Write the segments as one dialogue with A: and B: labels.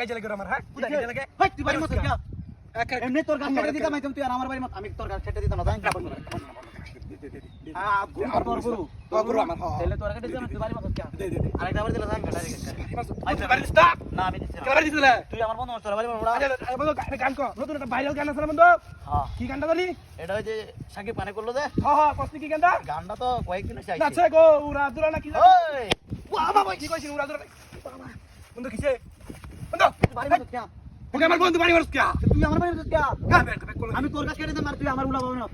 A: কাজে লাগে আমার, হ্যাঁ? কোথায় কাজে লাগে?
B: হাই তুই বাড়ি মত কে
A: একা
B: এমনি তোর গাছ কেটে দিতাম তুই আর আমার বাড়ি মত আমি তোর গাছ কেটে দিতাম না জানি
A: তোর গুরু আমার, হ্যাঁ।
B: তাহলে তোর কেটে দিতাম তুই বাড়ি মত কে
A: দে।
B: আরেকটা বাড়ি দিলা জানি ডাইরেক্ট
A: তুই বাড়ি দিস না?
B: না আমি দিছি
A: কে বাড়ি দিছিস?
B: তুই আমার বন্ধু তোর বাড়ি বড়
A: আরে বন্ধু গান কর, নতুন একটা ভাইরাল গান আছে না বন্ধু?
B: হ্যাঁ
A: কি গানটা জানি?
B: এটা ওই যে সাকিব পানে করলো যে
A: হ্যাঁ, কসনি কি গানটা?
B: গানটা তো কয়েকদিন চাইছি
A: নাচে গো উড়া দুরা না কি জানি?
B: ওই
A: বাবা কি কইছিস উড়া দুরা? বাবা বন্ধু কিছে? বন্ধু
B: বাড়ি মত কে
A: ওকে আমার বন্ধু বাড়ি মারছ কে?
B: তুই আমার বাড়ি মত কে
A: কা বের কে কোন
B: আমি তোর গাছ কেটে দিতাম আর তুই আমার উলা বাবা না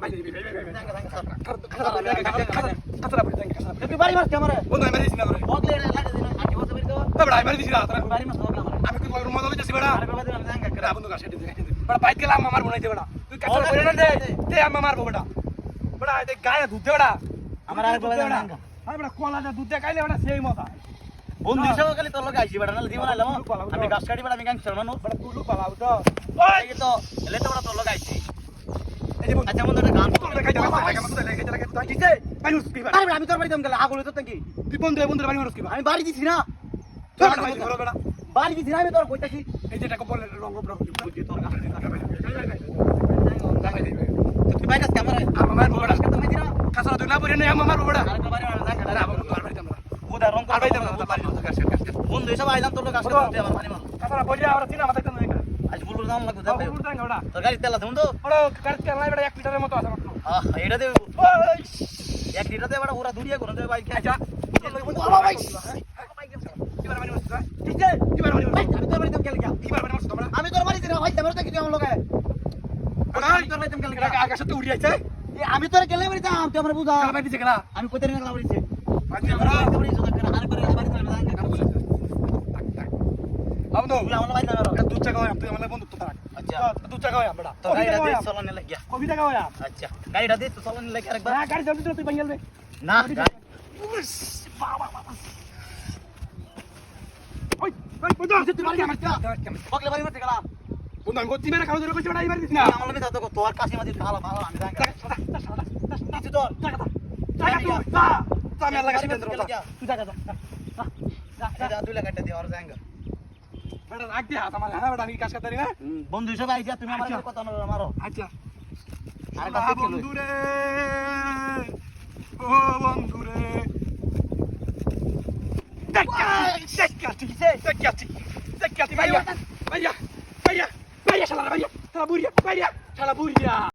A: ভাই
B: তুই বাড়ি মারছ কে আমারে
A: বন্ধু আমি দিছি না তোরে।
B: বদলে লাগে দিন আটি বসে বের কর
A: তবে আমি দিছি না তোরে।
B: বাড়ি মারছ আমারে
A: আমি কি বড় মজা লইতেছি বড়া?
B: আরে বাবা দিন আমি জাঙ্গা
A: না বন্ধু কাছে দিতে। বড়া বাইক গেলাম আমার বনাইতে বড়া। তুই কাছে বলে না দে। তে আমি মারবো বড়া। বড়া এই গায়ে দুধ দে বড়া।
B: আমার আরেক বাবা জাঙ্গা
A: আরে বড়া কলা দে দুধ দে খাইলে বড়া সেই মজা।
B: বন্ধু হিসাবে খালি তোর লগে আইছি বেটা নালে দিব নাইলাম আমি গাছ কাটি বেটা আমি গাছ চালানো
A: বড়া তুই লুক পালাও তো। ওই
B: এই তো এলে তো বেটা তোর লগে আইছি
A: এই যে বন্ধু
B: আচ্ছা বন্ধু একটা গান
A: তোর লেখাই দে বাবা লেখা মত লেখাই দে তুই কিছে? বাড়ি মারছ কি বড়া?
B: আরে আমি তোর বাড়ি দাম গেল আগুলে তো কি
A: তুই বন্ধু বাড়ি মারছ কি বড়া?
B: আমি বাড়ি দিছি না
A: তোর ভাই ধরো বড়া।
B: বাড়ি দিছি না আমি তোর কইতাছি
A: এই যে টাকা বলে রং রং
B: বুঝি তোর গাছ
A: তুই
B: তুই বাইরে ক্যামেরা
A: আমার বড়া
B: তো আমি দিনা
A: কাছরা তুই না বলে না আমার বড়া।
B: আরেক বাড়ি আর জাঙ্গা
A: আরে আমার তোর বাড়ি আমরা।
B: ওদা রং
A: আর
B: কর
A: ভাই আমরা বাড়ি মারছ কাছে কাছে।
B: বন্ধু হিসাবে আইলাম তোর লগে গাছ কাটি আমার বাড়ি মার
A: কাছরা বলে আমরা চিনা মাথা কেন দেখা?
B: আজ বুলুর দাম লাগবে যাবে
A: বাবু উড়তাঙ্গা বড়া।
B: তোর গাড়ি তেল আছে বন্ধু
A: বড় কাটতে নাই বড়া 1 লিটারের মতো আছে মাত্র।
B: এটা দে
A: ওই
B: এক লিটার দে বড় পুরা দুনিয়া করে দে বাইক
A: আচ্ছা
B: বাবা ভাই
A: কিবার বাড়ি মারছ?
B: ঠিক আছে
A: কিবার বাড়ি মারছ?
B: আমি তোর বাড়ি দাম গেল
A: কিবার বাড়ি মারছ তোমরা?
B: আমি তোর বাড়ি দিনা ভাই তেমন তো কিছু আমার লগে
A: আরে
B: তোর বাড়ি দাম গেল
A: আকাশে তো উড়ি আইছে।
B: আমি তোর গেলে বাড়ি দাম তুই আমার বুঝা
A: কাল বাড়ি দিছে কেলা?
B: আমি কইতে না গেলা বাড়িতে
A: বাড়ি
B: আমার
A: আমরা
B: বাড়িতে বাড়ি জোগাড় করে আরে করে বাড়ি দাম গান বলে
A: আমদো
B: তুই আমার বাড়ি দাম
A: দুধ চা খাওয়াম তুই আমার বন্ধু থাক।
B: আচ্ছা
A: দুধ চা খাওয়াম বড়া।
B: তো গাড়িটা দে চলনে লাগিয়া
A: কবিতা খাওয়াম।
B: আচ্ছা গাড়িটা দে তো চলনে লাগি আরেকবার
A: না গাড়ি জলদি তুই বাঙ্গাল দে।
B: না
A: ওই ওই বন্ধু তুই বাড়ি আমার
B: বকলে বাড়ি মারতে গেলাম
A: বন্ধু আমি গতি মেরে খাওয়া ধরে কইছি বড়া এই বাড়ি দিছ না।
B: আমার লগে তো তোর কাছে মাঝে ভালো ভালো আমি জানি কিছু তোর
A: টাকা তুই যা তো আমি আল্লাহ কাছে কেন্দ্র
B: তুই টাকা যা 2 লাখ টাকা দিয়ে আর জাঙ্গা
A: বড়া রাখ দে হাত আমার হ্যাঁ বড়া আমি কাজ করতে না।
B: বন্ধু হিসেবে আইছা তুমি আমার কথা মারো
A: আচ্ছা
B: আরে
A: আল্লাহ
B: কাছে
A: বন্ধু রে ও বন্ধু রে Vaya, vaya, vaya, vaya, vaya, vaya, vaya, vaya, vaya, vaya, vaya, vaya, vaya,